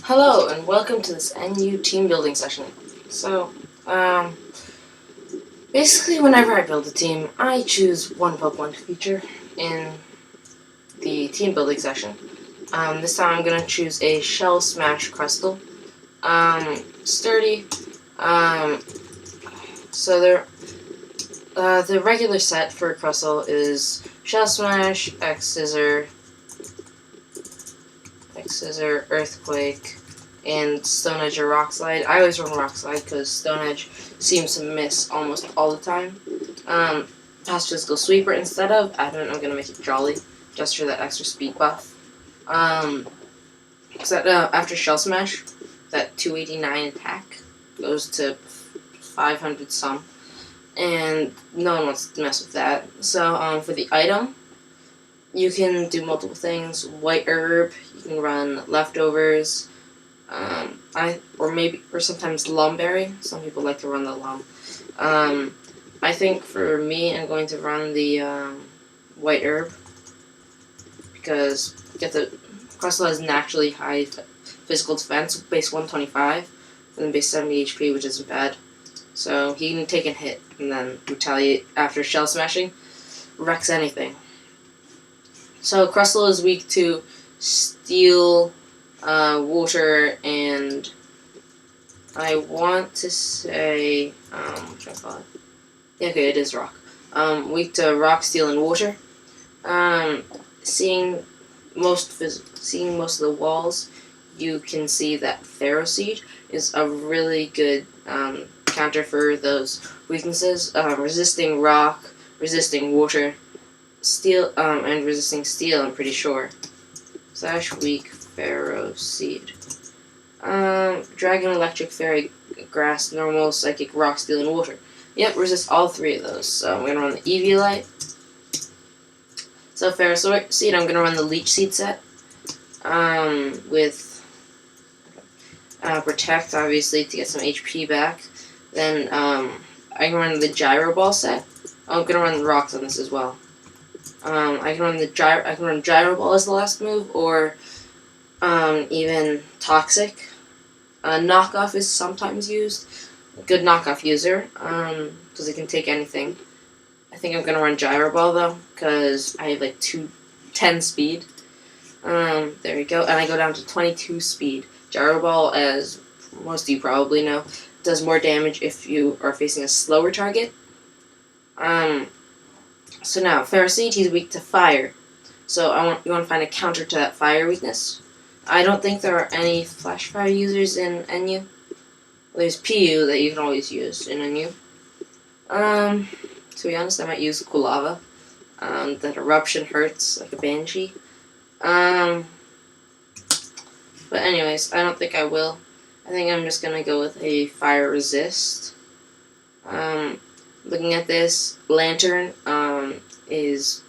Hello and welcome to this NU team building session. So, basically whenever I build a team, I choose one Pokemon to feature in the team building session. This time I'm going to choose a Shell Smash Crustle. Sturdy. So the regular set for Crustle is Shell Smash, X Scissor, Earthquake, and Stone Edge or Rock Slide. I always run Rock Slide because Stone Edge seems to miss almost all the time. Past Physical Sweeper instead of Adamant, I'm going to make it Jolly just for that extra speed buff. After Shell Smash, that 289 attack goes to 500 some, and no one wants to mess with that. So for the item, you can do multiple things. White Herb, you can run Leftovers, or sometimes Lumberry. Some people like to run the Lum. I think for me, I'm going to run the White Herb because Crustle has naturally high physical defense, base 125, and then base 70 HP, which isn't bad. So he can take a hit and then retaliate after Shell Smashing. Wrecks anything. So Crustle is weak to Steel, Water, and I want to say, what should I call it? Yeah, okay, it is Rock. Weak to Rock, Steel, and Water. Seeing most of the walls, you can see that Ferroseed is a really good counter for those weaknesses. Resisting Rock, resisting Water, Steel, and resisting Steel, I'm pretty sure. / weak Ferroseed. Dragon, Electric, Fairy, Grass, Normal, Psychic, Rock, Steel, and Water. Yep, resist all three of those. So I'm going to run the Eviolite. So Ferroseed, I'm going to run the Leech Seed set. With Protect, obviously, to get some HP back. Then I can run the Gyro Ball set. I'm going to run the Rocks on this as well. I can run Gyro Ball as the last move, or even Toxic. Knockoff is sometimes used. A good knockoff user, because it can take anything. I think I'm gonna run Gyro Ball though, because I have like 210 speed. There you go, and I go down to 22 speed. Gyro Ball, as most of you probably know, does more damage if you are facing a slower target. So now, Ferroseed, he's weak to Fire. So you want to find a counter to that Fire weakness. I don't think there are any Flash Fire users in NU. There's PU that you can always use in NU. To be honest, I might use Kulava. That Eruption hurts like a Banshee. But anyways, I don't think I will. I think I'm just going to go with a Fire Resist. Looking at this, Lantern is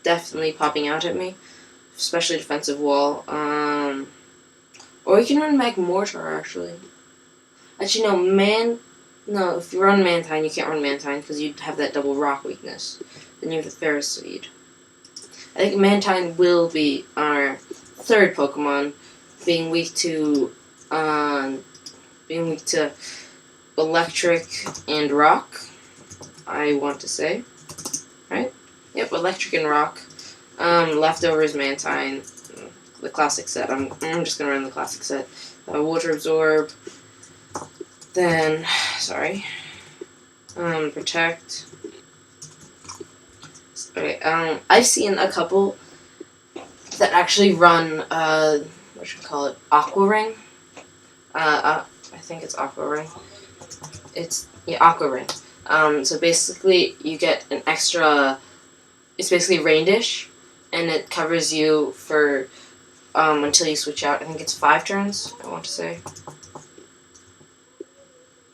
definitely popping out at me, especially Defensive Wall. Or you can run Magmortar, actually. Actually, no, if you run Mantine, you can't run Mantine because you'd have that double Rock weakness. Then you have the Ferroseed. I think Mantine will be our third Pokemon, being weak to Electric and Rock, I want to say. Right? Yep, Electric and Rock. Leftovers, Mantine, the classic set. I'm just gonna run the classic set. Water Absorb. Then, Protect. Okay, I've seen a couple that actually run, what should we call it, Aqua Ring. I think it's Aqua Ring. Aqua Ring. So basically, you get an extra, it's basically Rain Dish, and it covers you for, until you switch out. I think it's 5 turns, I want to say.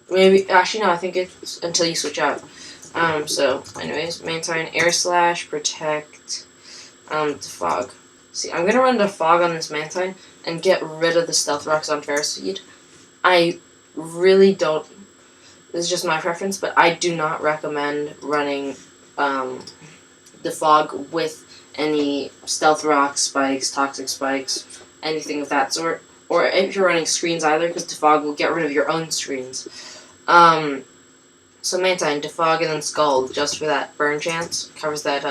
I think it's until you switch out. So, anyways, Mantine, Air Slash, Protect, Defog. See, I'm gonna run Defog on this Mantine and get rid of the Stealth Rocks on Ferroseed. I really don't, this is just my preference, but I do not recommend running, Defog with any Stealth Rock spikes, Toxic spikes, anything of that sort. or if you're running screens either, because Defog will get rid of your own screens. So Mantine, Defog, and then Scald, just for that burn chance. Covers that,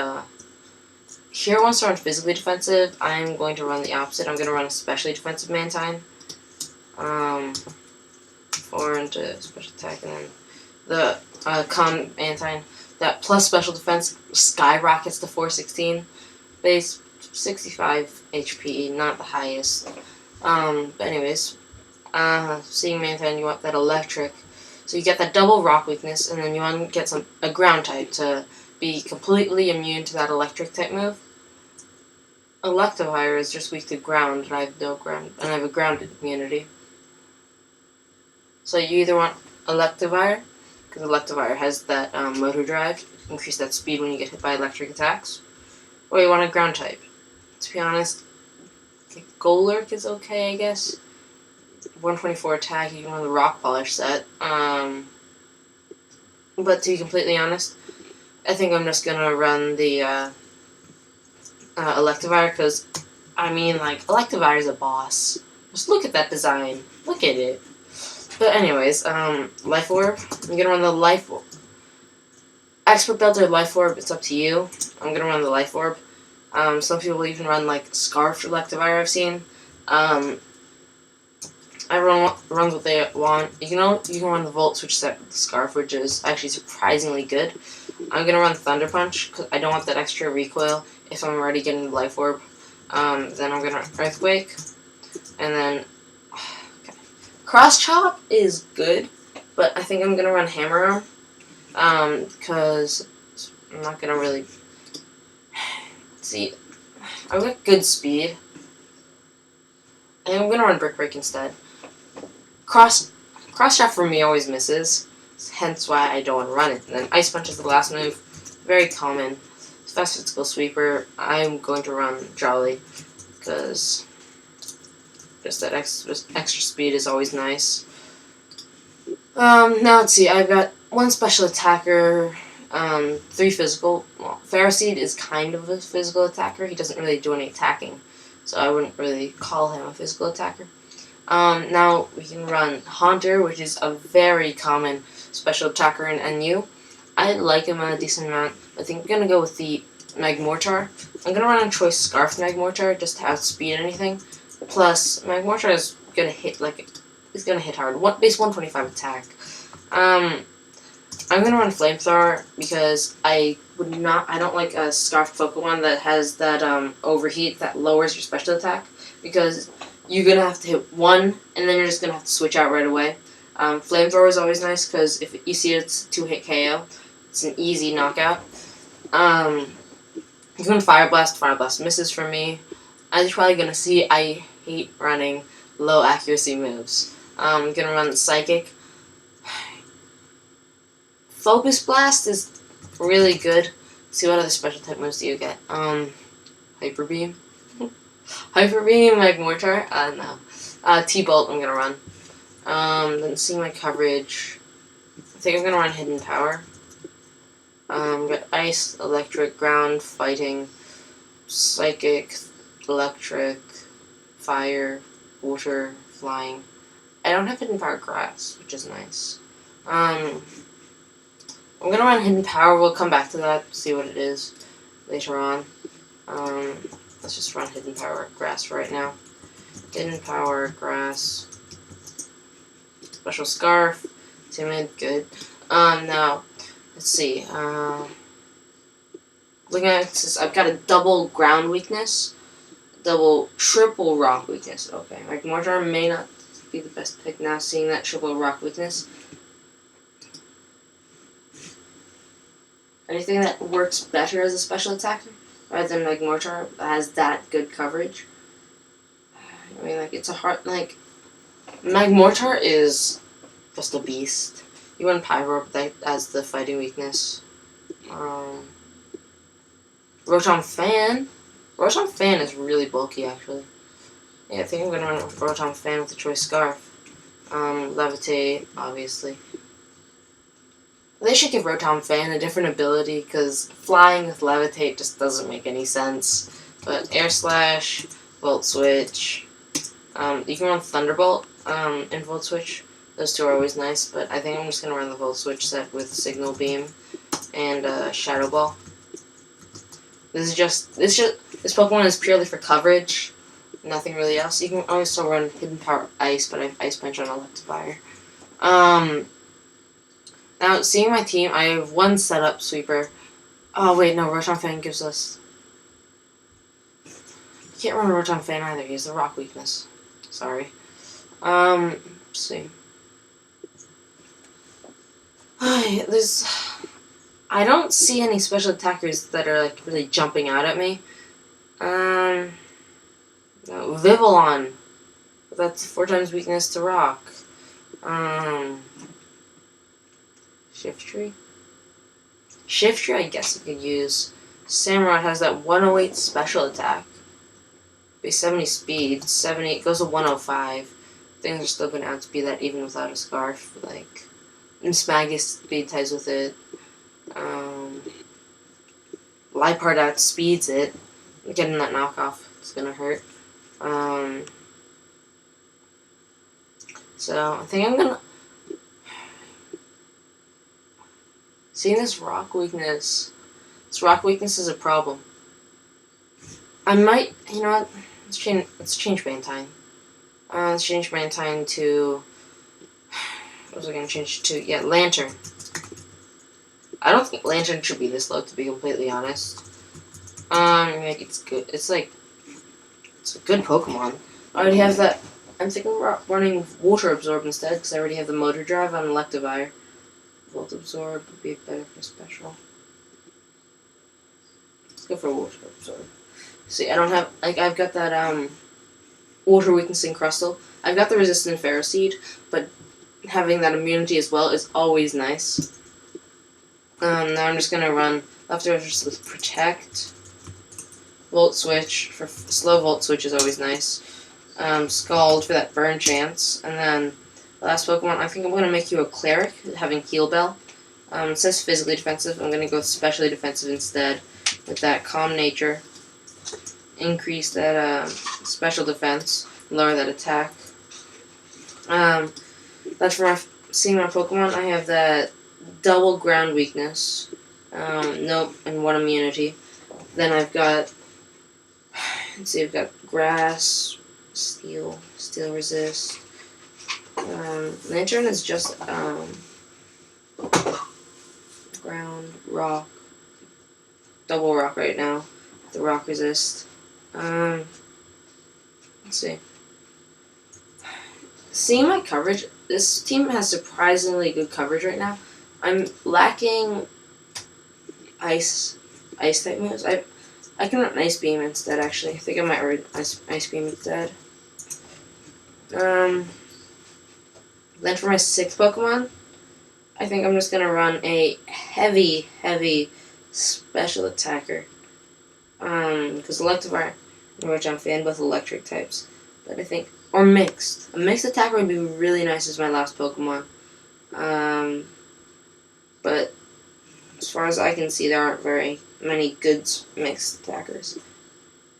Here wants to run physically defensive. I'm going to run the opposite. I'm going to run a specially defensive Mantine. 4 into special attack, and then the Calm Mantine. That plus special defense skyrockets to 416. Base 65 HP, not the highest. But anyways, seeing Mantine, you want that electric. So you get that double rock weakness, and then you want to get a ground type to be completely immune to that electric type move. Electivire is just weak to ground, and I have no ground, and I have a grounded immunity. So you either want Electivire, because Electivire has that motor drive, increase that speed when you get hit by electric attacks, or you want a ground type. To be honest, Golurk is okay, I guess. 124 attack, you can run the Rock Polish set. But to be completely honest, I think I'm just gonna run the Electivire, because, I mean, like, Electivire is a boss. Just look at that design. Look at it. But anyways, Life Orb. I'm gonna run the Life Orb. Expert Belt or Life Orb, it's up to you. I'm gonna run the Life Orb. Some people even run, like, Scarf Electivire, I've seen. Everyone runs what they want. You can run the Volt Switch set with the Scarf, which is actually surprisingly good. I'm gonna run Thunder Punch, because I don't want that extra recoil if I'm already getting the Life Orb. Then I'm gonna Earthquake, and then Cross Chop is good, but I think I'm gonna run Hammer Arm, because I'm not gonna really see. I've got good speed, and I'm gonna run Brick Break instead. Cross Chop for me always misses, hence why I don't want to run it. And then Ice Punch is the last move, very common. Fast Physical Sweeper, I'm going to run Jolly, because just that extra speed is always nice. Now let's see, I've got 1 special attacker, 3 physical. Well, Ferroseed is kind of a physical attacker. He doesn't really do any attacking, so I wouldn't really call him a physical attacker. Now we can run Haunter, which is a very common special attacker in NU. I like him a decent amount. I think I'm gonna go with the Magmortar. I'm gonna run a Choice Scarf Magmortar just to outspeed anything. Plus, Magmortar is gonna hit hard. Base 125 attack. I'm gonna run Flamethrower because I don't like a Scarf Pokemon that has that overheat that lowers your special attack, because you're gonna have to hit 1 and then you're just gonna have to switch out right away. Flamethrower is always nice because if you see it's 2-hit KO, it's an easy knockout. You can Fire Blast. Fire Blast misses for me. As you're probably gonna see, I hate running low accuracy moves. I'm gonna run Psychic. Focus Blast is really good. Let's see what other special type moves do you get. Hyper Beam. Hyper Beam, Magmortar. No. T-Bolt. I'm gonna run. Then see my coverage. I think I'm gonna run Hidden Power. Got Ice, Electric, Ground, Fighting, Psychic, Electric, Fire, Water, Flying. I don't have Hidden Power Grass, which is nice. I'm gonna run Hidden Power. We'll come back to that, see what it is later on. Let's just run Hidden Power Grass for right now. Hidden Power Grass. Special Scarf. Timid, good. Now, let's see. Looking at this, I've got a double ground weakness, triple rock weakness. Okay, Magmortar may not be the best pick now, seeing that triple rock weakness. Anything that works better as a special attacker rather than Magmortar that has that good coverage? I mean, like, it's a hard, like, Magmortar is just a beast. You want Pyro as the fighting weakness. Rotom Fan. Rotom Fan is really bulky, actually. Yeah, I think I'm gonna run Rotom Fan with the Choice Scarf. Levitate, obviously. They should give Rotom Fan a different ability, because flying with Levitate just doesn't make any sense. But Air Slash, Volt Switch, You can run Thunderbolt and Volt Switch. Those two are always nice, but I think I'm just gonna run the Volt Switch set with Signal Beam and Shadow Ball. This Pokemon is purely for coverage, nothing really else. You can also run Hidden Power Ice, but I have Ice Punch on Electivire. Now seeing my team, I have one setup sweeper. Oh wait, no, Rotom Fan gives us. You can't run Rotom Fan either. He has the Rock weakness. Sorry. Let's see. I don't see any special attackers that are like really jumping out at me. No, Vivillon. That's 4 times weakness to rock. Shiftry. Shiftry, I guess I could use. Samurott has that 108 special attack. Base 70 speed, 70 goes to 105. Things are still gonna outspeed that even without a scarf. Like, and Smagus speed ties with it. Liepard outspeeds it. Getting that knockoff is gonna hurt. So I think I'm gonna. Seeing this rock weakness. This rock weakness is a problem. I might, you know what? Let's change Mantine. Let's change Mantine to. What was I gonna change it to? Yeah, Lantern. I don't think Lantern should be this low, to be completely honest. Like it's good. It's a good Pokemon. I already have that. I'm thinking about running Water Absorb instead, because I already have the Motor Drive on Electivire. Volt Absorb would be better for special. Let's go for Water Absorb. See, I don't have, like, I've got that, Water Weakness in Crustle. I've got the Resistant Ferroseed, but having that immunity as well is always nice. Now I'm just gonna run Leftovers with Protect. Volt Switch, for slow Volt Switch is always nice. Scald for that burn chance, and then the last Pokemon, I think I'm gonna make you a Cleric, having Heal Bell. It says physically defensive, I'm gonna go specially defensive instead, with that Calm Nature. Increase that special defense, lower that attack. That's for seeing my Pokemon. I have that double ground weakness, nope, and 1 immunity. Then I've got, let's see, I've got grass, steel resist. Lantern is just ground, rock, double rock right now. The rock resist. Let's see. Seeing my coverage, this team has surprisingly good coverage right now. I'm lacking ice type moves. I can run Ice Beam instead, actually. I think I might run Ice Beam instead. Then for my 6th Pokemon, I think I'm just gonna run a heavy special attacker. Because Electivire and Rotom Fan, both electric types. But I think, or mixed. A mixed attacker would be really nice as my last Pokemon. But as far as I can see, there aren't very many good mixed attackers.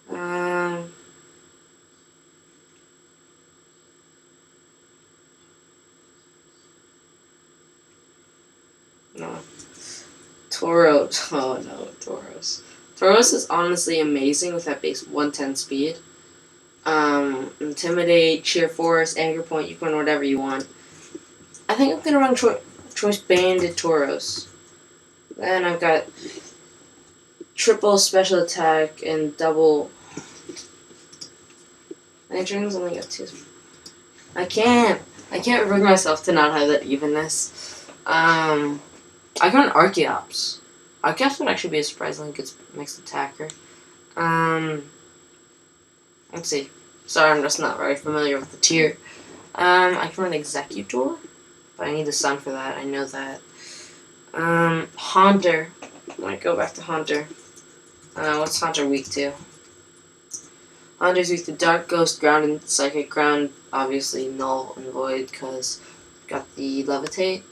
No. Tauros. Oh no, Tauros. Tauros is honestly amazing with that base 110 speed. Intimidate, Cheer Force, Anger Point, you can run whatever you want. I think I'm gonna run Choice Banded Tauros. Then I've got triple special attack and double. Lantern's only got 2. I can't bring myself to not have that evenness. I can run Archeops. Archeops would actually be a surprisingly good mixed attacker. Let's see. Sorry, I'm just not very familiar with the tier. I can run Executor, but I need the sun for that. I know that. Haunter. I might go back to Haunter. What's Haunter weak to? Haunter's weak to Dark, Ghost, Ground, and Psychic. Ground, obviously Null and Void, because got the Levitate.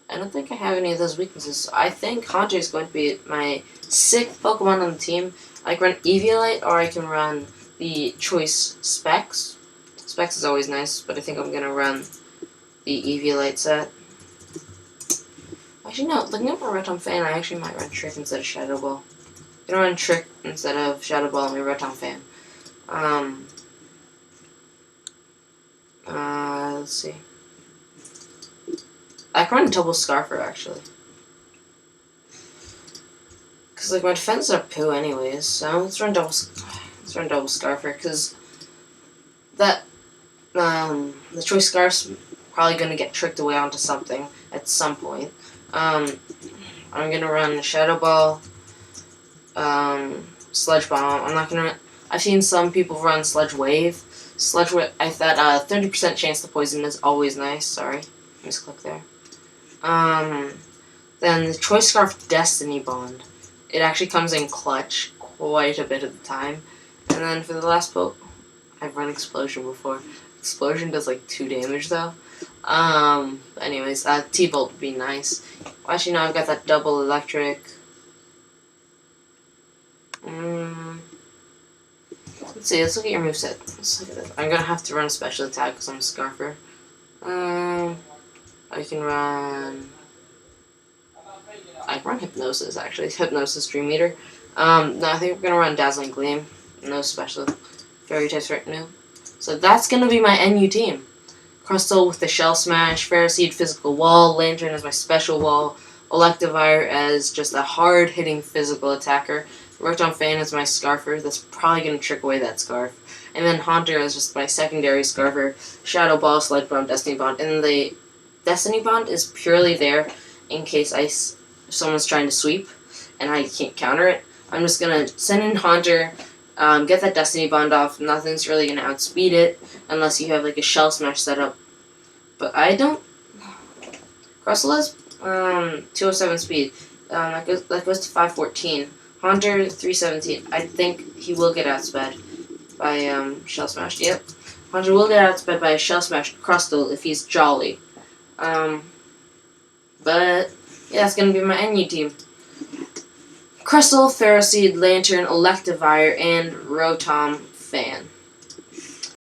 I don't think I have any of those weaknesses. So I think Haunter is going to be my 6th Pokemon on the team. I can run Eviolite, or I can run the choice Specs. Specs is always nice, but I think I'm gonna run the Eviolite set. Actually, no. Looking at my Rotom Fan, I actually might run Trick instead of Shadow Ball. I'm gonna run Trick instead of Shadow Ball and my Rotom Fan. Let's see. I can run Double Scarfer actually. Cause like my defense are poo anyways, so let's run Double Scarfer. Cause that the choice scarf's probably gonna get tricked away onto something at some point. I'm gonna run Shadow Ball, Sludge Bomb. I'm not gonna. I've seen some people run Sludge Wave. Sludge Wave. I thought 30% chance to poison is always nice. Sorry, misclick there. Then the Choice Scarf Destiny Bond. It actually comes in clutch quite a bit of the time. And then for the last poke, I've run Explosion before. Explosion does like 2 damage though. Anyways, T-Bolt would be nice. Well, actually, no, I've got that double electric. Let's see, let's look at your moveset. Let's look at this. I'm gonna have to run a special attack because I'm a Scarfer. I can run Hypnosis, actually. Hypnosis Dream Eater. No, I think we're gonna run Dazzling Gleam. No special fairy types right now. So that's gonna be my NU team. Crustle with the Shell Smash, Ferroseed Physical Wall, Lantern as my special wall, Electivire as just a hard-hitting physical attacker, Rotom Fan as my Scarfer, that's probably going to trick away that Scarf, and then Haunter as just my secondary Scarfer, Shadow Ball, Sludge Bomb, Destiny Bond, and the Destiny Bond is purely there in case if someone's trying to sweep and I can't counter it. I'm just going to send in Haunter, get that Destiny Bond off. Nothing's really going to outspeed it unless you have like a Shell Smash setup. But I don't. Crustle has 207 speed. That goes to 514. Haunter 317. I think he will get outsped by Shell Smash. Yep. Haunter will get outsped by a Shell Smash Crustle if he's jolly. But yeah, that's gonna be my NU team. Crustle, Ferroseed, Lantern, Electivire, and Rotom Fan.